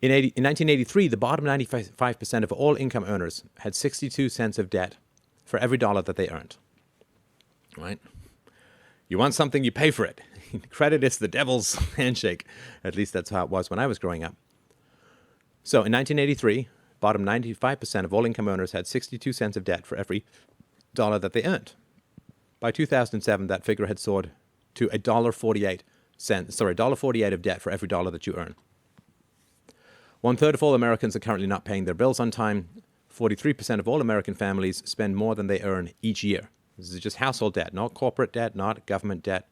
In 1983, the bottom 95% of all income earners had 62 cents of debt for every dollar that they earned. Right? You want something, you pay for it. Credit is the devil's handshake. At least that's how it was when I was growing up. So in 1983, bottom 95% of all income earners had 62 cents of debt for every dollar that they earned. By 2007, that figure had soared to $1.48 of debt for every dollar that you earn. 1/3 of all Americans are currently not paying their bills on time. 43% of all American families spend more than they earn each year. This is just household debt, not corporate debt, not government debt.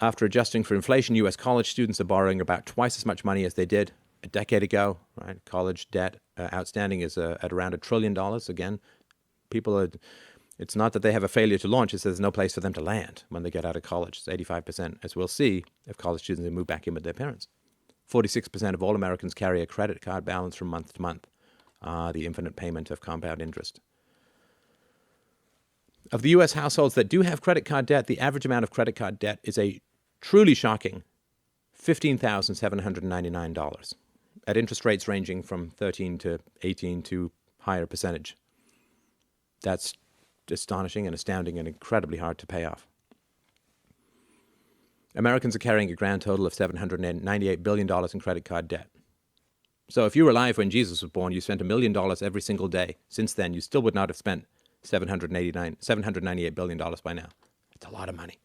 After adjusting for inflation, U.S. college students are borrowing about twice as much money as they did a decade ago. Right? College debt outstanding is at around $1 trillion. Again, people are... It's not that they have a failure to launch, it's that there's no place for them to land when they get out of college. It's 85%, as we'll see, if college students move back in with their parents. 46% of all Americans carry a credit card balance from month to month, the infinite payment of compound interest. Of the U.S. households that do have credit card debt, the average amount of credit card debt is a truly shocking $15,799, at interest rates ranging from 13 to 18 to higher percentage. That's astonishing and astounding and incredibly hard to pay off. Americans are carrying a grand total of $798 billion in credit card debt. So if you were alive when Jesus was born, you spent $1 million every single day. Since then, you still would not have spent $798 billion by now. It's a lot of money.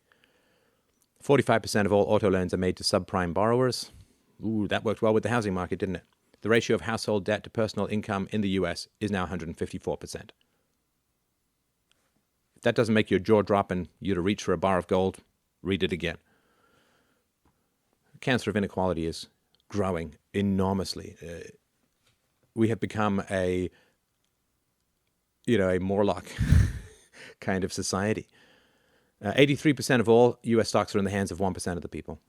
45% of all auto loans are made to subprime borrowers. Ooh, that worked well with the housing market, didn't it? The ratio of household debt to personal income in the U.S. is now 154%. If that doesn't make your jaw drop and you to reach for a bar of gold, read it again. The cancer of inequality is growing enormously. We have become a Morlock kind of society. 83% of all U.S. stocks are in the hands of 1% of the people.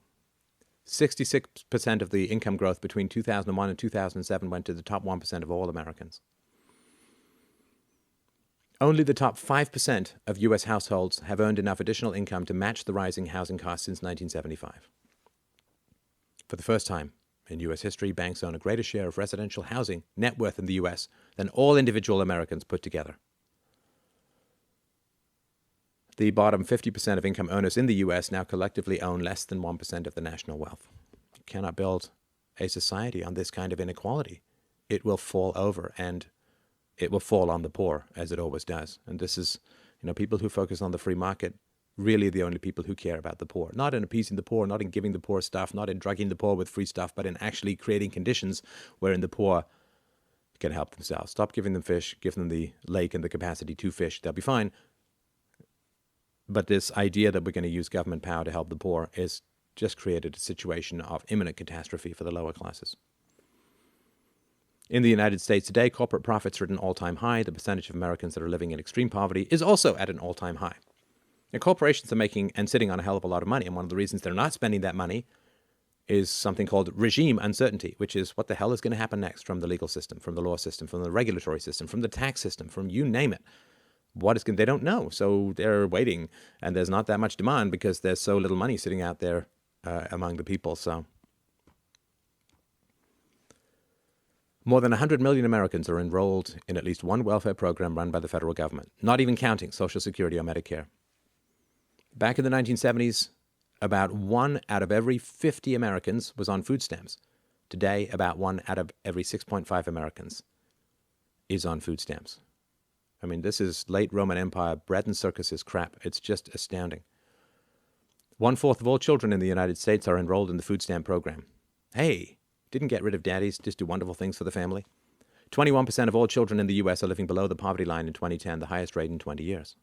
66% of the income growth between 2001 and 2007 went to the top 1% of all Americans. Only the top 5% of U.S. households have earned enough additional income to match the rising housing costs since 1975. For the first time in U.S. history, banks own a greater share of residential housing net worth in the U.S. than all individual Americans put together. The bottom 50% of income earners in the U.S. now collectively own less than 1% of the national wealth. You cannot build a society on this kind of inequality. It will fall over, and it will fall on the poor, as it always does. And this is, people who focus on the free market, really the only people who care about the poor. Not in appeasing the poor, not in giving the poor stuff, not in drugging the poor with free stuff, but in actually creating conditions wherein the poor can help themselves. Stop giving them fish, give them the lake and the capacity to fish. They'll be fine. But this idea that we're going to use government power to help the poor is just created a situation of imminent catastrophe for the lower classes. In the United States today, corporate profits are at an all-time high. The percentage of Americans that are living in extreme poverty is also at an all-time high. And corporations are making and sitting on a hell of a lot of money. And one of the reasons they're not spending that money is something called regime uncertainty, which is what the hell is going to happen next from the legal system, from the law system, from the regulatory system, from the tax system, from you name it. They don't know. So they're waiting. And there's not that much demand because there's so little money sitting out there among the people. So more than 100 million Americans are enrolled in at least one welfare program run by the federal government, not even counting Social Security or Medicare. Back in the 1970s, about 1 out of every 50 Americans was on food stamps. Today, about 1 out of every 6.5 Americans is on food stamps. I mean, this is late Roman Empire, bread and circuses crap. It's just astounding. 1/4 of all children in the United States are enrolled in the food stamp program. Hey, didn't get rid of daddies, just do wonderful things for the family. 21% of all children in the U.S. are living below the poverty line in 2010, the highest rate in 20 years.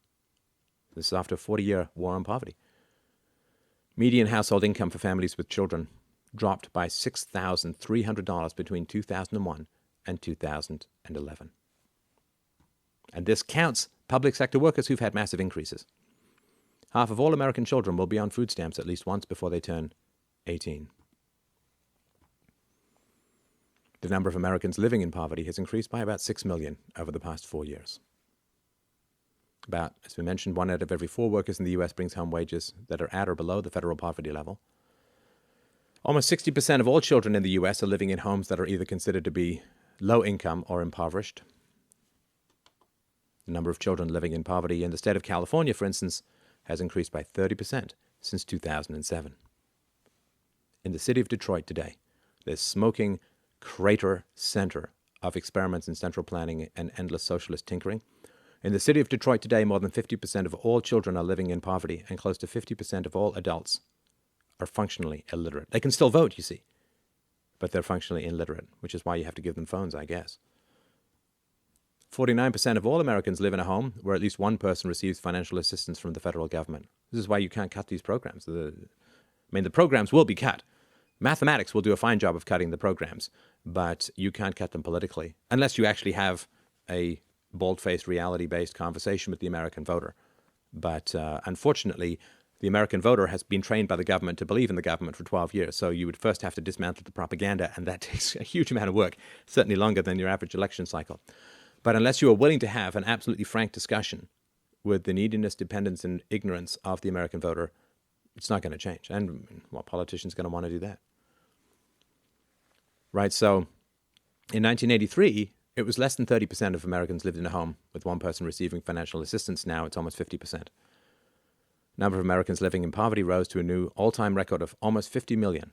This is after a 40-year war on poverty. Median household income for families with children dropped by $6,300 between 2001 and 2011. And this counts public sector workers who've had massive increases. Half of all American children will be on food stamps at least once before they turn 18. The number of Americans living in poverty has increased by about 6 million over the past 4 years. About, as we mentioned, 1 out of every 4 workers in the U.S. brings home wages that are at or below the federal poverty level. Almost 60% of all children in the U.S. are living in homes that are either considered to be low income or impoverished. The number of children living in poverty in the state of California, for instance, has increased by 30% since 2007. In the city of Detroit today, this smoking crater center of experiments in central planning and endless socialist tinkering, in the city of Detroit today, more than 50% of all children are living in poverty, and close to 50% of all adults are functionally illiterate. They can still vote, you see, but they're functionally illiterate, which is why you have to give them phones, I guess. 49% of all Americans live in a home where at least one person receives financial assistance from the federal government. This is why you can't cut these programs. The programs will be cut. Mathematics will do a fine job of cutting the programs, but you can't cut them politically unless you actually have a bald-faced, reality-based conversation with the American voter. But unfortunately, the American voter has been trained by the government to believe in the government for 12 years, so you would first have to dismantle the propaganda, and that takes a huge amount of work, certainly longer than your average election cycle. But unless you are willing to have an absolutely frank discussion with the neediness, dependence, and ignorance of the American voter, it's not going to change. And what politician's going to want to do that? Right, so in 1983, it was less than 30% of Americans lived in a home with one person receiving financial assistance. Now it's almost 50%. Number of Americans living in poverty rose to a new all-time record of almost 50 million.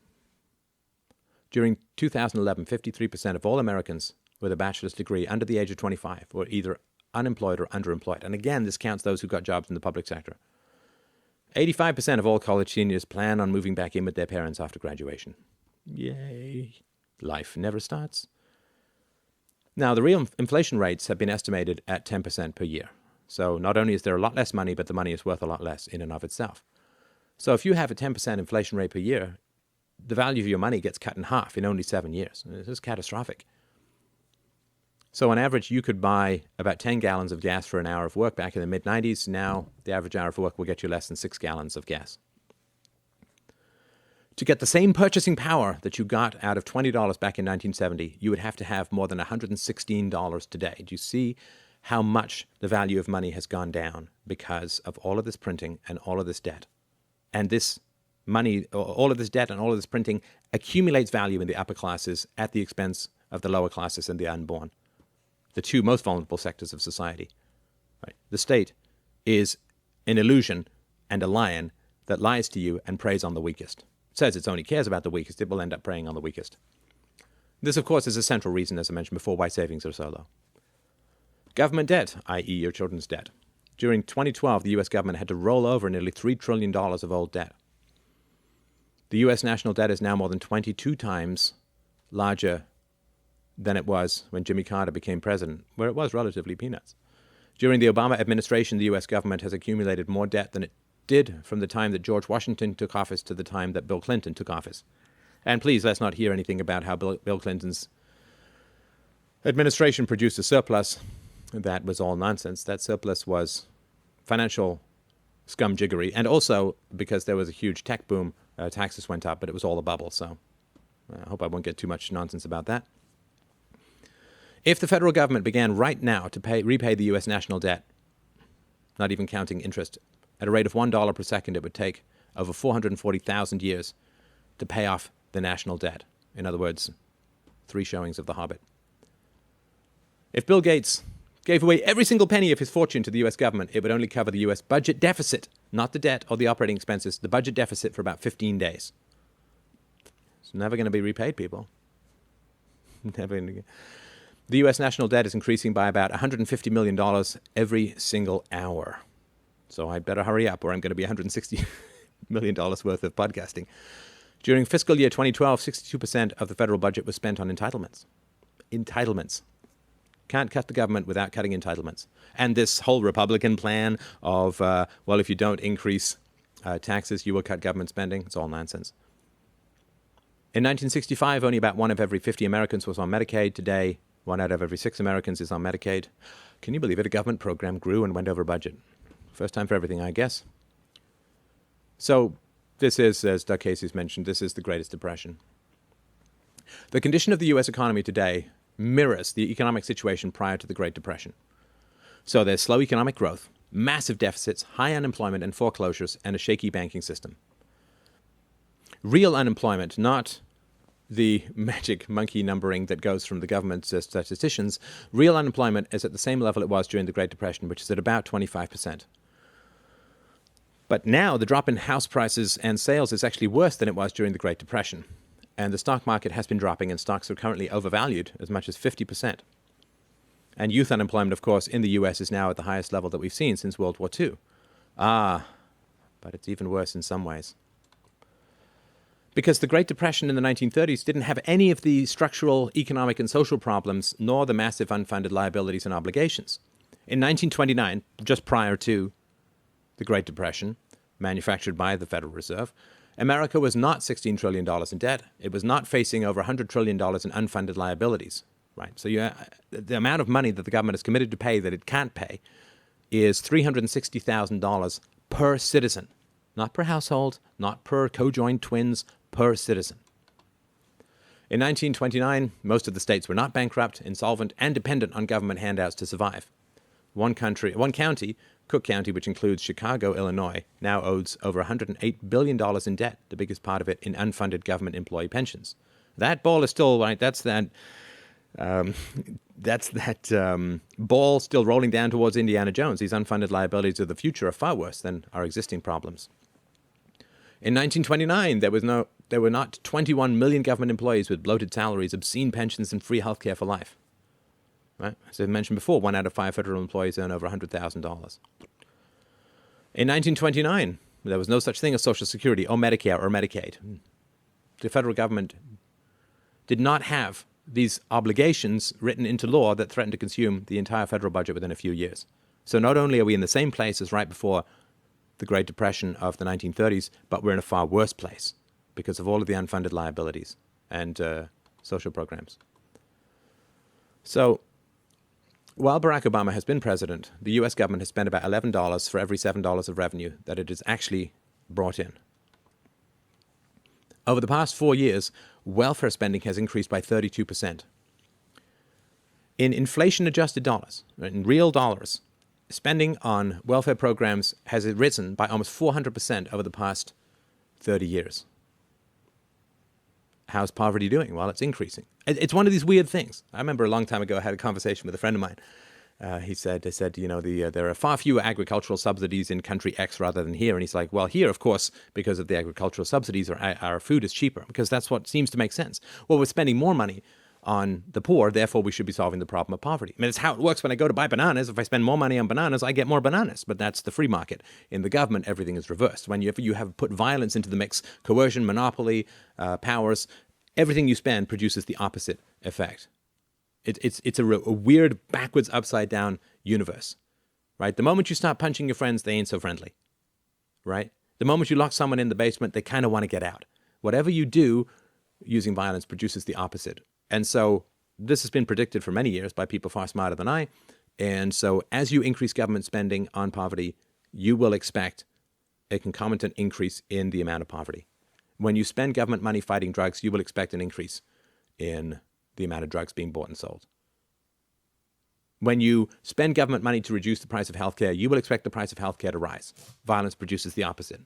During 2011, 53% of all Americans with a bachelor's degree under the age of 25 were either unemployed or underemployed. And again, this counts those who got jobs in the public sector. 85% of all college seniors plan on moving back in with their parents after graduation. Yay. Life never starts. Now, the real inflation rates have been estimated at 10% per year. So not only is there a lot less money, but the money is worth a lot less in and of itself. So if you have a 10% inflation rate per year, the value of your money gets cut in half in only 7 years. This is catastrophic. So on average, you could buy about 10 gallons of gas for an hour of work back in the mid-90s. Now, the average hour of work will get you less than 6 gallons of gas. To get the same purchasing power that you got out of $20 back in 1970, you would have to have more than $116 today. Do you see how much the value of money has gone down because of all of this printing and all of this debt? And this money, all of this debt and all of this printing accumulates value in the upper classes at the expense of the lower classes and the unborn, the two most vulnerable sectors of society. Right? The state is an illusion and a lion that lies to you and preys on the weakest. It says it only cares about the weakest. It will end up preying on the weakest. This, of course, is a central reason, as I mentioned before, why savings are so low. Government debt, i.e. your children's debt. During 2012, the U.S. government had to roll over nearly $3 trillion of old debt. The U.S. national debt is now more than 22 times larger than it was when Jimmy Carter became president, where it was relatively peanuts. During the Obama administration, the U.S. government has accumulated more debt than it did from the time that George Washington took office to the time that Bill Clinton took office. And please, let's not hear anything about how Bill Clinton's administration produced a surplus. That was all nonsense. That surplus was financial scumjiggery. And also, because there was a huge tech boom, taxes went up, but it was all a bubble. So I hope I won't get too much nonsense about that. If the federal government began right now to repay the U.S. national debt, not even counting interest, at a rate of $1 per second, it would take over 440,000 years to pay off the national debt. In other words, 3 showings of The Hobbit. If Bill Gates gave away every single penny of his fortune to the U.S. government, it would only cover the U.S. budget deficit, not the debt or the operating expenses, the budget deficit for about 15 days. It's never going to be repaid, people. Never going to. The U.S. national debt is increasing by about $150 million every single hour. So I better hurry up or I'm going to be $160 million worth of podcasting. During fiscal year 2012, 62% of the federal budget was spent on entitlements. Entitlements. Can't cut the government without cutting entitlements. And this whole Republican plan of, well, if you don't increase taxes, you will cut government spending. It's all nonsense. In 1965, only about 1 of every 50 Americans was on Medicaid. Today, 1 out of every 6 Americans is on Medicaid. Can you believe it? A government program grew and went over budget. First time for everything, I guess. So this is, as Doug Casey's mentioned, this is the Greatest Depression. The condition of the U.S. economy today mirrors the economic situation prior to the Great Depression. So there's slow economic growth, massive deficits, high unemployment and foreclosures, and a shaky banking system. Real unemployment, not the magic monkey numbering that goes from the government's statisticians, real unemployment is at the same level it was during the Great Depression, which is at about 25%. But now the drop in house prices and sales is actually worse than it was during the Great Depression. And the stock market has been dropping, and stocks are currently overvalued as much as 50%. And youth unemployment, of course, in the U.S. is now at the highest level that we've seen since World War II. But it's even worse in some ways. Because the Great Depression in the 1930s didn't have any of the structural economic and social problems, nor the massive unfunded liabilities and obligations. In 1929, just prior to the Great Depression, manufactured by the Federal Reserve, America was not $16 trillion in debt. It was not facing over $100 trillion in unfunded liabilities. Right. So the amount of money that the government is committed to pay that it can't pay is $360,000 per citizen. Not per household, not per co-joined twins, per citizen. In 1929, most of the states were not bankrupt, insolvent, and dependent on government handouts to survive. One county, Cook County, which includes Chicago, Illinois, now owes over $108 billion in debt, the biggest part of it in unfunded government employee pensions. That ball is still, right, that's that ball still rolling down towards Indiana Jones. These unfunded liabilities of the future are far worse than our existing problems. In 1929, there were not 21 million government employees with bloated salaries, obscene pensions, and free health care for life. Right? As I mentioned before, 1 out of 5 federal employees earn over $100,000. In 1929, there was no such thing as Social Security or Medicare or Medicaid. The federal government did not have these obligations written into law that threatened to consume the entire federal budget within a few years. So not only are we in the same place as right before the Great Depression of the 1930s, but we're in a far worse place because of all of the unfunded liabilities and social programs. So while Barack Obama has been president, the U.S. government has spent about $11 for every $7 of revenue that it has actually brought in. Over the past 4 years, welfare spending has increased by 32%. In inflation-adjusted dollars, in real dollars, spending on welfare programs has risen by almost 400% over the past 30 years. How's poverty doing? Well, it's increasing. It's one of these weird things. I remember a long time ago I had a conversation with a friend of mine. They said, there are far fewer agricultural subsidies in country X rather than here. And he's like, well, here, of course, because of the agricultural subsidies, our food is cheaper, because that's what seems to make sense. Well, we're spending more money on the poor, therefore we should be solving the problem of poverty. I mean, it's how it works when I go to buy bananas. If I spend more money on bananas, I get more bananas. But that's the free market. In the government, everything is reversed. When you have put violence into the mix, coercion, monopoly, powers, everything you spend produces the opposite effect. It's a weird, backwards, upside-down universe, right? The moment you start punching your friends, they ain't so friendly, right? The moment you lock someone in the basement, they kind of want to get out. Whatever you do using violence produces the opposite. And so this has been predicted for many years by people far smarter than I. And so as you increase government spending on poverty, you will expect a concomitant increase in the amount of poverty. When you spend government money fighting drugs, you will expect an increase in the amount of drugs being bought and sold. When you spend government money to reduce the price of healthcare, you will expect the price of healthcare to rise. Violence produces the opposite.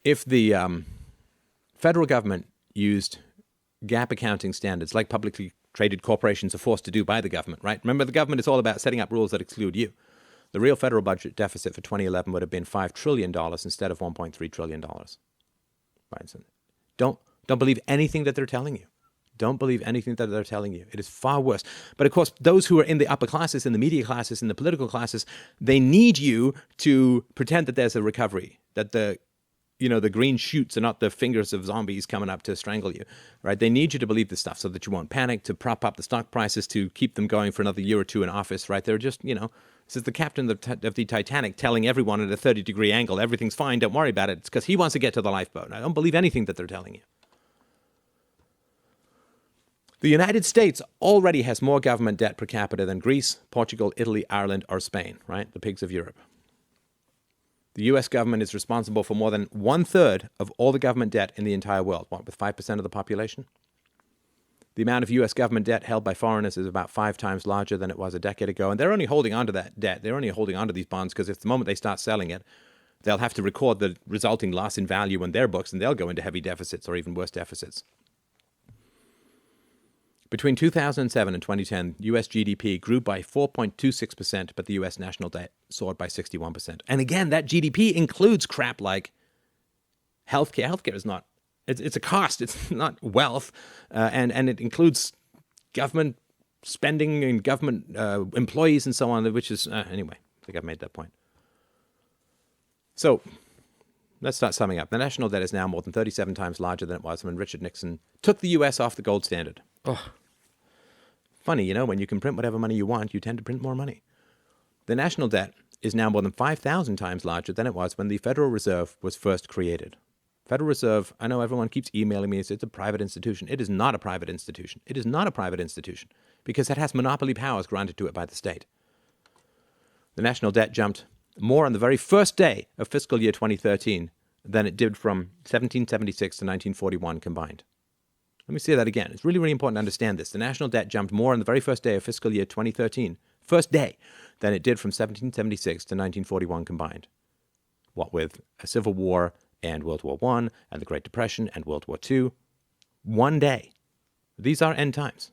If the federal government used GAAP accounting standards like publicly traded corporations are forced to do by the government, right? Remember, the government is all about setting up rules that exclude you. The real federal budget deficit for 2011 would have been $5 trillion instead of $1.3 trillion. Right? So don't believe anything that they're telling you. Don't believe anything that they're telling you. It is far worse. But of course, those who are in the upper classes, in the media classes, in the political classes, they need you to pretend that there's a recovery, that the green shoots are not the fingers of zombies coming up to strangle you, right? They need you to believe this stuff so that you won't panic, to prop up the stock prices, to keep them going for another year or two in office, right? They're just, This is the captain of the Titanic telling everyone at a 30-degree angle, everything's fine, don't worry about it. It's because he wants to get to the lifeboat. I don't believe anything that they're telling you. The United States already has more government debt per capita than Greece, Portugal, Italy, Ireland, or Spain, right? The pigs of Europe. The US government is responsible for more than 1/3 of all the government debt in the entire world, what, with 5% of the population? The amount of US government debt held by foreigners is about 5 times larger than it was a decade ago, and they're only holding on to that debt. They're only holding on to these bonds because if the moment they start selling it, they'll have to record the resulting loss in value in their books, and they'll go into heavy deficits or even worse deficits. Between 2007 and 2010, US GDP grew by 4.26%, but the US national debt soared by 61%. And again, that GDP includes crap like healthcare. Healthcare is not, it's a cost, it's not wealth. And it includes government spending and government employees and so on, which is, anyway, I think I've made that point. So let's start summing up. The national debt is now more than 37 times larger than it was when Richard Nixon took the US off the gold standard. Oh, funny, you know, when you can print whatever money you want, you tend to print more money. The national debt is now more than 5,000 times larger than it was when the Federal Reserve was first created. Federal Reserve, I know everyone keeps emailing me, it's a private institution. It is not a private institution. It is not a private institution because it has monopoly powers granted to it by the state. The national debt jumped more on the very first day of fiscal year 2013 than it did from 1776 to 1941 combined. Let me say that again. It's really, really important to understand this. The national debt jumped more on the very first day of fiscal year 2013, first day, than it did from 1776 to 1941 combined. What with a civil war and World War I and the Great Depression and World War II. One day. These are end times.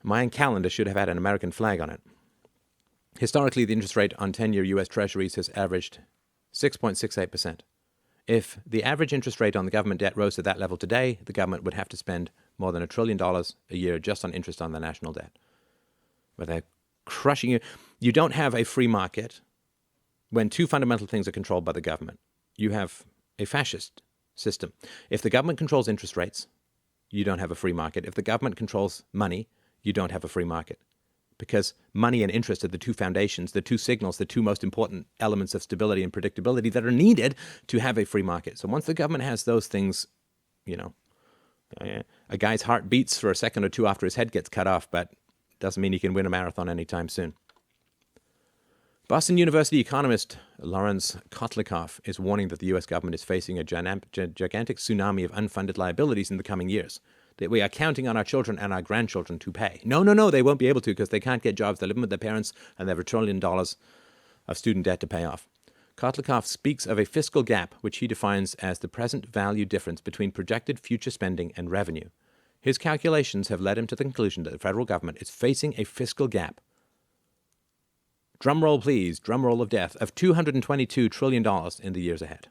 My calendar should have had an American flag on it. Historically, the interest rate on 10-year U.S. Treasuries has averaged 6.68%. If the average interest rate on the government debt rose to that level today, the government would have to spend more than $1 trillion a year just on interest on the national debt. But they're crushing you. You don't have a free market when two fundamental things are controlled by the government. You have a fascist system. If the government controls interest rates, you don't have a free market. If the government controls money, you don't have a free market. Because money and interest are the two foundations, the two signals, the two most important elements of stability and predictability that are needed to have a free market. So once the government has those things, you know, a guy's heart beats for a second or two after his head gets cut off, but doesn't mean he can win a marathon anytime soon. Boston University economist Lawrence Kotlikoff is warning that the U.S. government is facing a gigantic tsunami of unfunded liabilities in the coming years, that we are counting on our children and our grandchildren to pay. No, they won't be able to because they can't get jobs. They're living with their parents and they have $1 trillion of student debt to pay off. Kotlikoff speaks of a fiscal gap, which he defines as the present value difference between projected future spending and revenue. His calculations have led him to the conclusion that the federal government is facing a fiscal gap, drum roll please, drum roll of death, of $222 trillion in the years ahead.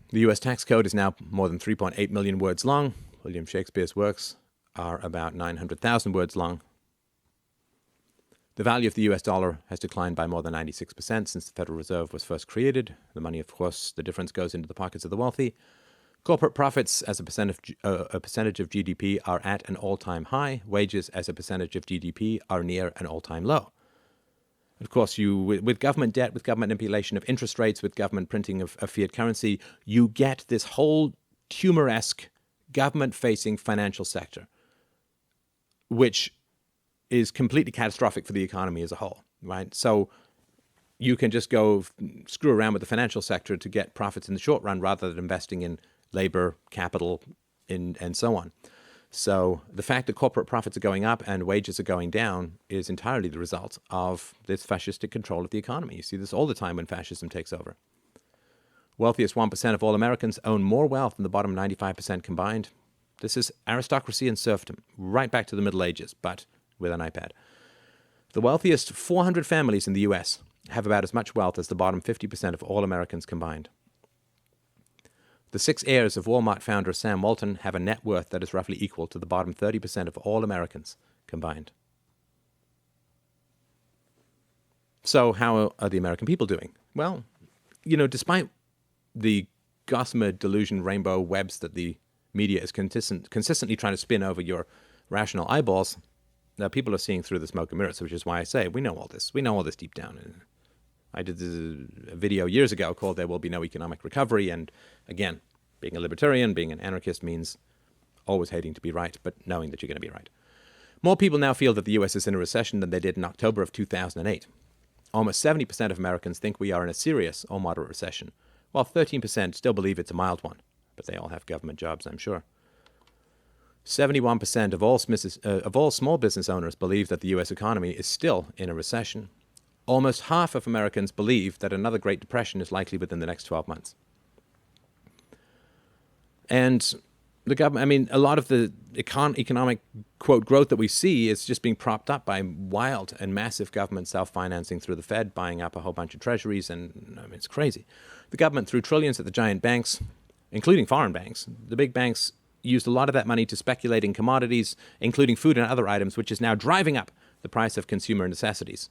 The U.S. tax code is now more than 3.8 million words long. William Shakespeare's works are about 900,000 words long. The value of the U.S. dollar has declined by more than 96% since the Federal Reserve was first created. The money, of course, the difference goes into the pockets of the wealthy. Corporate profits as a percentage of GDP are at an all-time high. Wages as a percentage of GDP are near an all-time low. Of course, with government debt, with government manipulation of interest rates, with government printing of fiat currency, you get this whole tumor-esque government-facing financial sector, which is completely catastrophic for the economy as a whole, right? So you can just go screw around with the financial sector to get profits in the short run rather than investing in labor, capital, and so on. So the fact that corporate profits are going up and wages are going down is entirely the result of this fascistic control of the economy. You see this all the time when fascism takes over. Wealthiest 1% of all Americans own more wealth than the bottom 95% combined. This is aristocracy and serfdom, right back to the Middle Ages, but with an iPad. The wealthiest 400 families in the U.S. have about as much wealth as the bottom 50% of all Americans combined. The 6 heirs of Walmart founder Sam Walton have a net worth that is roughly equal to the bottom 30% of all Americans combined. So how are the American people doing? Well, you know, despite the gossamer delusion rainbow webs that the media is consistently trying to spin over your rational eyeballs, people are seeing through the smoke and mirrors, which is why I say we know all this. We know all this deep down. And I did a video years ago called There Will Be No Economic Recovery. And again, being a libertarian, being an anarchist means always hating to be right, but knowing that you're going to be right. More people now feel that the US is in a recession than they did in October of 2008. Almost 70% of Americans think we are in a serious or moderate recession, while 13% still believe it's a mild one. But they all have government jobs, I'm sure. 71% of all small business owners believe that the U.S. economy is still in a recession. Almost half of Americans believe that another Great Depression is likely within the next 12 months. And the government, I mean, a lot of the economic, quote, growth that we see is just being propped up by wild and massive government self-financing through the Fed, buying up a whole bunch of treasuries, and I mean, it's crazy. The government threw trillions at the giant banks, including foreign banks. The big banks used a lot of that money to speculate in commodities, including food and other items, which is now driving up the price of consumer necessities.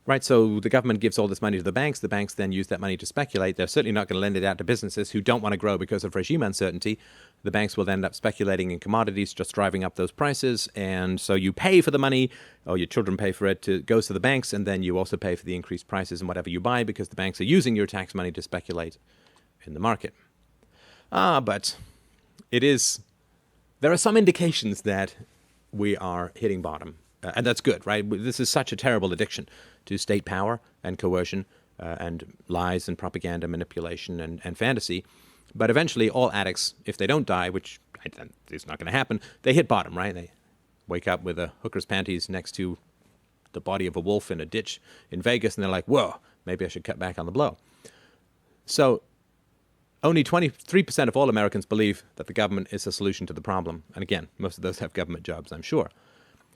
Right, so the government gives all this money to the banks then use that money to speculate. They're certainly not going to lend it out to businesses who don't want to grow because of regime uncertainty. The banks will end up speculating in commodities, just driving up those prices, and so you pay for the money, or your children pay for it, it goes to the banks, and then you also pay for the increased prices in whatever you buy because the banks are using your tax money to speculate in the market. But there are some indications that we are hitting bottom. And that's good, right? This is such a terrible addiction to state power and coercion and lies and propaganda, manipulation and fantasy. But eventually all addicts, if they don't die, which is not going to happen, they hit bottom, right? They wake up with a hooker's panties next to the body of a wolf in a ditch in Vegas, and they're like, whoa, maybe I should cut back on the blow. So only 23% of all Americans believe that the government is a solution to the problem. And again, most of those have government jobs, I'm sure.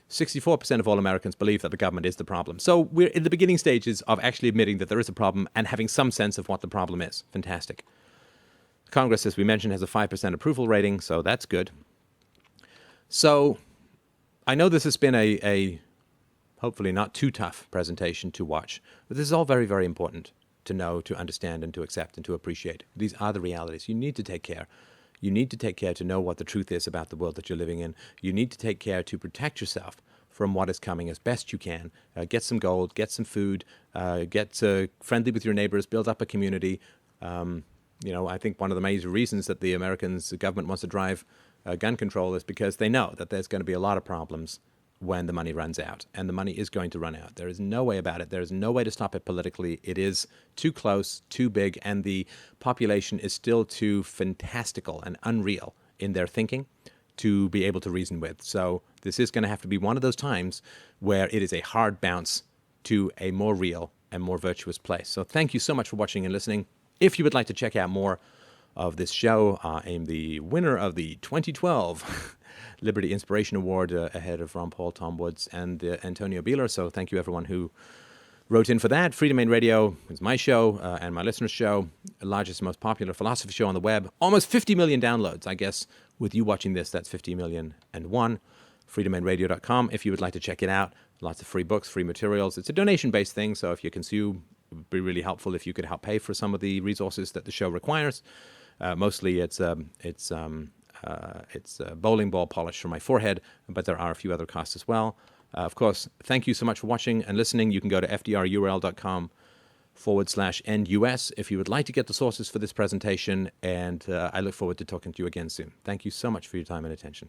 64% of all Americans believe that the government is the problem. So we're in the beginning stages of actually admitting that there is a problem and having some sense of what the problem is. Fantastic. Congress, as we mentioned, has a 5% approval rating, so that's good. So I know this has been a hopefully not too tough presentation to watch, but this is all very, very important to know, to understand, and to accept, and to appreciate. These are the realities. You need to take care. You need to take care to know what the truth is about the world that you're living in. You need to take care to protect yourself from what is coming as best you can. Get some gold, get some food, get friendly with your neighbors, build up a community. I think one of the major reasons that the government wants to drive gun control is because they know that there's going to be a lot of problems when the money runs out, and the money is going to run out. There is no way about it. There is no way to stop it politically. It is too close, too big, and the population is still too fantastical and unreal in their thinking to be able to reason with. So this is going to have to be one of those times where it is a hard bounce to a more real and more virtuous place. So thank you so much for watching and listening. If you would like to check out more of this show, I'm the winner of the 2012 Liberty Inspiration Award ahead of Ron Paul, Tom Woods, and Antonio Bieler. So thank you, everyone who wrote in for that. Freedom Main Radio is my show and my listeners' show, the largest, most popular philosophy show on the web. Almost 50 million downloads, I guess. With you watching this, that's 50 million and one. freedomainradio.com if you would like to check it out. Lots of free books, free materials. It's a donation-based thing, so if you consume, it would be really helpful if you could help pay for some of the resources that the show requires. Mostly it's bowling ball polish for my forehead, but there are a few other costs as well. Of course, thank you so much for watching and listening. You can go to fdrurl.com/NUS if you would like to get the sources for this presentation, and I look forward to talking to you again soon. Thank you so much for your time and attention.